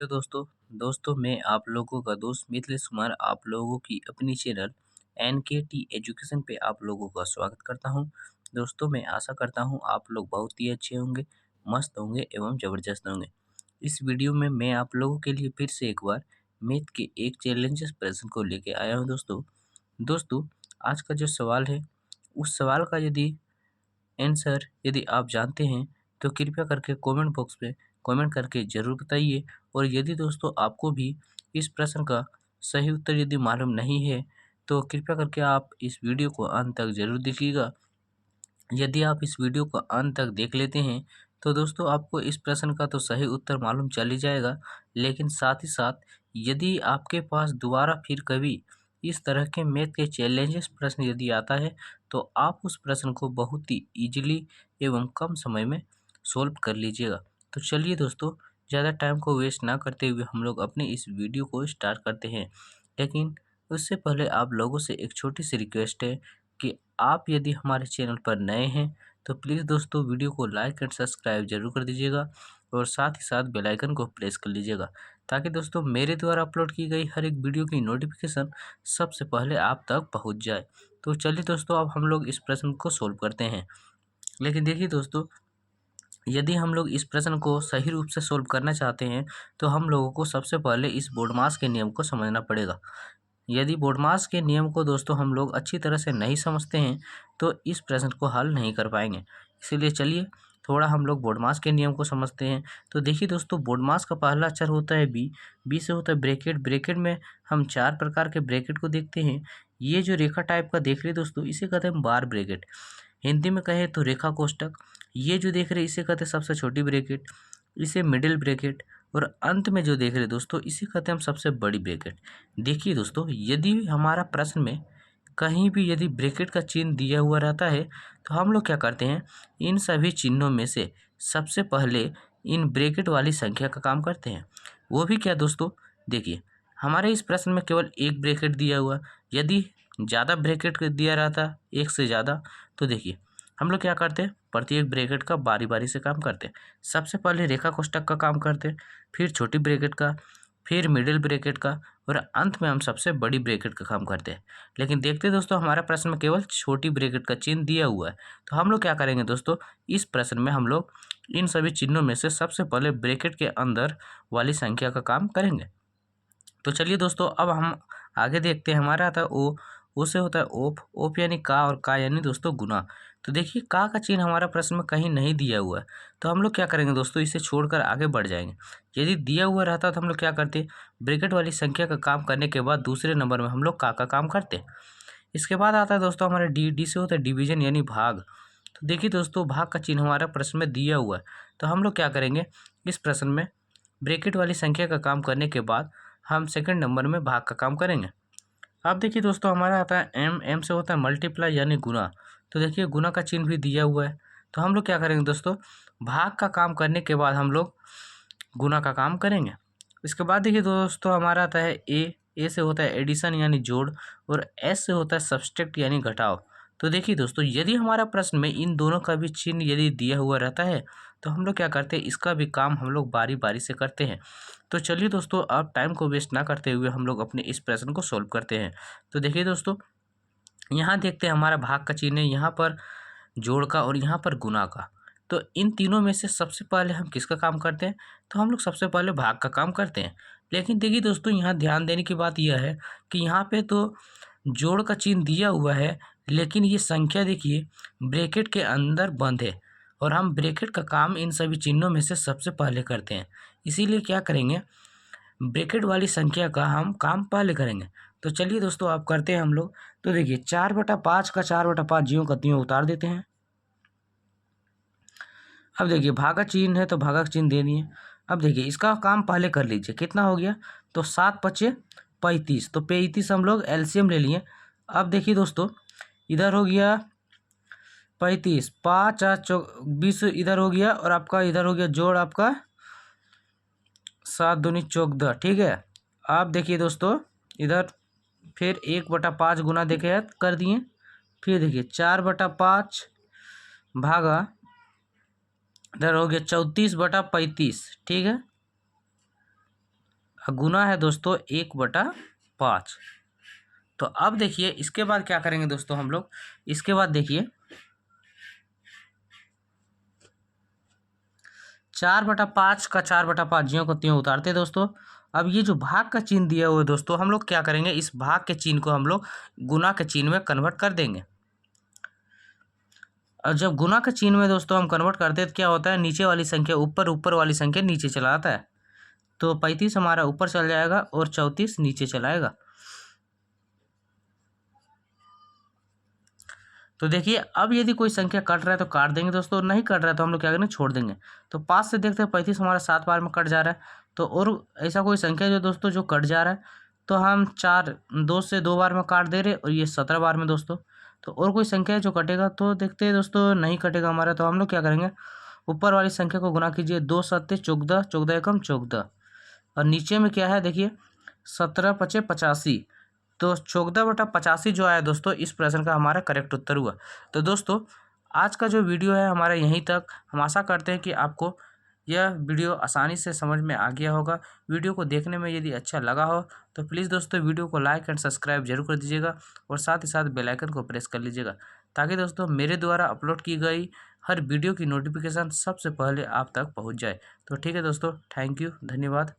तो दोस्तों मैं आप लोगों का दोस्त मिथिलेश कुमार आप लोगों की अपनी चैनल एनकेटी एजुकेशन पे आप लोगों का स्वागत करता हूं। दोस्तों मैं आशा करता हूं आप लोग बहुत ही अच्छे होंगे, मस्त होंगे एवं ज़बरदस्त होंगे। इस वीडियो में मैं आप लोगों के लिए फिर से एक बार मैथ के एक चैलेंजेस प्रश्न को लेके आया हूँ दोस्तों। दोस्तों आज का जो सवाल है, उस सवाल का आंसर यदि आप जानते हैं तो कृपया करके कमेंट बॉक्स में कमेंट करके ज़रूर बताइए। और यदि दोस्तों आपको भी इस प्रश्न का सही उत्तर यदि मालूम नहीं है तो कृपया करके आप इस वीडियो को अंत तक ज़रूर देखिएगा। यदि आप इस वीडियो को अंत तक देख लेते हैं तो दोस्तों आपको इस प्रश्न का तो सही उत्तर मालूम चल ही जाएगा, लेकिन साथ ही साथ यदि आपके पास दोबारा फिर कभी इस तरह के मैथ के चैलेंजेस प्रश्न यदि आता है तो आप उस प्रश्न को बहुत ही ईजिली एवं कम समय में सॉल्व कर लीजिएगा। तो चलिए दोस्तों, ज़्यादा टाइम को वेस्ट ना करते हुए हम लोग अपने इस वीडियो को स्टार्ट करते हैं। लेकिन उससे पहले आप लोगों से एक छोटी सी रिक्वेस्ट है कि आप यदि हमारे चैनल पर नए हैं तो प्लीज़ दोस्तों वीडियो को लाइक एंड सब्सक्राइब जरूर कर दीजिएगा और साथ ही साथ बेल आइकन को प्रेस कर लीजिएगा, ताकि दोस्तों मेरे द्वारा अपलोड की गई हर एक वीडियो की नोटिफिकेशन सबसे पहले आप तक पहुंच जाए। तो चलिए दोस्तों, अब हम लोग इस प्रश्न को सोल्व करते हैं। लेकिन देखिए दोस्तों, यदि हम लोग इस प्रश्न को सही रूप से सोल्व करना चाहते हैं तो हम लोगों को सबसे पहले इस बोर्डमास के नियम को समझना पड़ेगा। यदि बोर्डमास के नियम को दोस्तों हम लोग अच्छी तरह से नहीं समझते हैं तो इस प्रश्न को हल नहीं कर पाएंगे। इसीलिए चलिए थोड़ा हम लोग बोर्डमास के नियम को समझते हैं। तो देखिए दोस्तों, बोर्डमास का पहला अक्षर होता है बी। बी से होता है ब्रैकेट। ब्रैकेट में हम चार प्रकार के ब्रैकेट को देखते हैं। ये जो रेखा टाइप का देख रहे हैं दोस्तों, इसे कहते हैं बार ब्रैकेट। हिंदी में कहे तो रेखा कोष्टक। ये जो देख रहे हैं इसे कहते हैं सबसे छोटी ब्रैकेट, इसे मिडिल ब्रैकेट। और अंत में जो देख रहे हैं दोस्तों, इसे कहते हैं हम सबसे बड़ी ब्रैकेट। देखिए दोस्तों, यदि हमारा प्रश्न में कहीं भी यदि ब्रैकेट का चिन्ह दिया हुआ रहता है तो हम लोग क्या करते हैं, इन सभी चिन्हों में से सबसे पहले इन ब्रैकेट वाली संख्या का काम करते हैं। वो भी क्या दोस्तों, देखिए हमारे इस प्रश्न में केवल एक ब्रैकेट दिया हुआ। यदि ज़्यादा ब्रैकेट दिया रहता, एक से ज़्यादा, तो देखिए हम लोग क्या करते हैं, प्रत्येक ब्रैकेट का बारी बारी से काम करते हैं। सबसे पहले रेखा कोष्टक का काम करते हैं, फिर छोटी ब्रैकेट का, फिर मिडिल ब्रैकेट का, और अंत में हम सबसे बड़ी ब्रैकेट का काम करते हैं। लेकिन देखते दोस्तों, हमारा प्रश्न में केवल छोटी ब्रैकेट का चिन्ह दिया हुआ है। तो हम लोग क्या करेंगे दोस्तों, इस प्रश्न में हम लोग इन सभी चिन्हों में से सबसे पहले ब्रैकेट के अंदर वाली संख्या का काम करेंगे। तो चलिए दोस्तों, अब हम आगे देखते हैं। हमारा आता है ओ। ओ से होता है ओफ। ओफ यानी का, और का यानी दोस्तों गुना। तो देखिए का चिन्ह हमारा प्रश्न में कहीं नहीं दिया हुआ है, तो हम लोग क्या करेंगे दोस्तों, इसे छोड़कर आगे बढ़ जाएंगे। यदि दिया हुआ रहता तो हम लोग क्या करते, ब्रैकेट वाली संख्या का काम करने के बाद दूसरे नंबर में हम लोग का काम करते। इसके बाद आता है दोस्तों हमारा डी। डी से होता है डिवीजन यानी भाग। तो देखिए दोस्तों, भाग का चिन्ह हमारा प्रश्न में दिया हुआ है, तो हम लोग क्या करेंगे, इस प्रश्न में ब्रैकेट वाली संख्या का काम करने के बाद हम सेकंड नंबर में भाग का काम करेंगे। अब देखिए दोस्तों, हमारा आता है एम। एम से होता है मल्टीप्लाई यानी गुना। तो देखिए गुना का चिन्ह भी दिया हुआ है, तो हम लोग क्या करेंगे दोस्तों, भाग का काम करने के बाद हम लोग गुना का काम करेंगे। इसके बाद देखिए दोस्तों, हमारा आता है ए। ए से होता है एडिशन यानी जोड़, और एस से होता है सब्सट्रैक्ट यानी घटाव। तो देखिए दोस्तों, यदि हमारा प्रश्न में इन दोनों का भी चिन्ह यदि दिया हुआ रहता है तो हम लोग क्या करते हैं, इसका भी काम हम लोग बारी बारी से करते हैं। तो चलिए दोस्तों, अब टाइम को वेस्ट ना करते हुए हम लोग अपने इस प्रश्न को सॉल्व करते हैं। तो देखिए दोस्तों, यहाँ देखते हैं हमारा भाग का चिन्ह है, यहाँ पर जोड़ का और यहाँ पर गुना का। तो इन तीनों में से सबसे पहले हम किसका काम करते हैं, तो हम लोग सबसे पहले भाग का काम करते हैं। लेकिन देखिए दोस्तों, यहाँ ध्यान देने की बात यह है कि यहाँ पे तो जोड़ का चिन्ह दिया हुआ है, लेकिन ये संख्या देखिए ब्रैकेट के अंदर बंद है, और हम ब्रैकेट का काम इन सभी चिन्हों में से सबसे पहले करते हैं। इसीलिए क्या करेंगे, ब्रैकेट वाली संख्या का हम काम पहले करेंगे। तो चलिए दोस्तों, आप करते हैं हम लोग। तो देखिए 4/5 का 4/5 ज्यों का त्यों उतार देते हैं। अब देखिए भागा चिन्ह है तो भागा का चिन्ह दे दिए। अब देखिए इसका काम पहले कर लीजिए, कितना हो गया, तो 7×5 = 35। तो 35 हम लोग एलसीएम ले लिए। अब देखिए दोस्तों, इधर हो गया 35, 5×8 = 20 इधर हो गया, और आपका इधर हो गया जोड़ आपका 7×2 = 14। ठीक है। अब देखिए दोस्तों, इधर फिर 1/5 गुना देखे कर दिए। फिर देखिए 4/5 भागा, इधर हो गया 34/35। ठीक है। गुना है दोस्तों 1/5। तो अब देखिए इसके बाद क्या करेंगे दोस्तों हम लोग, इसके बाद देखिए 4/5 का 4/5 ज्यों को त्यों उतारते दोस्तों। अब ये जो भाग का चिन्ह दिया हुआ है दोस्तों, हम लोग क्या करेंगे, इस भाग के चिन्ह को हम लोग गुना के चिन्ह में कन्वर्ट कर देंगे। और जब गुना के चिन्ह में दोस्तों हम कन्वर्ट करते हैं तो क्या होता है, नीचे वाली संख्या ऊपर, ऊपर वाली संख्या नीचे चला आता है। तो 35 हमारा ऊपर चल जाएगा और 34 नीचे चलाएगा। तो देखिए अब यदि कोई संख्या कट रहा है तो काट देंगे दोस्तों, नहीं कट रहा है तो हम लोग क्या करेंगे, छोड़ देंगे। तो 5 से देखते हैं 35 हमारा 7 बार में कट जा रहा है। तो और ऐसा कोई संख्या जो दोस्तों जो कट जा रहा है, तो हम 2 से 2 बार में काट दे रहे और ये 17 बार में दोस्तों। तो और कोई संख्या है जो कटेगा, तो देखते हैं दोस्तों नहीं कटेगा हमारा। तो हम लोग क्या करेंगे, ऊपर वाली संख्या को गुना कीजिए, 2 सत्ते 14, 14 एकम 14। और नीचे में क्या है देखिए, 17 पचे 85। तो 14/85 जो आया दोस्तों, इस प्रश्न का हमारा करेक्ट उत्तर हुआ। तो दोस्तों आज का जो वीडियो है हमारा यहीं तक। हम आशा करते हैं कि आपको यह वीडियो आसानी से समझ में आ गया होगा। वीडियो को देखने में यदि अच्छा लगा हो तो प्लीज़ दोस्तों वीडियो को लाइक एंड सब्सक्राइब जरूर कर दीजिएगा और साथ ही साथ बेल आइकन को प्रेस कर लीजिएगा, ताकि दोस्तों मेरे द्वारा अपलोड की गई हर वीडियो की नोटिफिकेशन सबसे पहले आप तक पहुंच जाए। तो ठीक है दोस्तों, थैंक यू, धन्यवाद।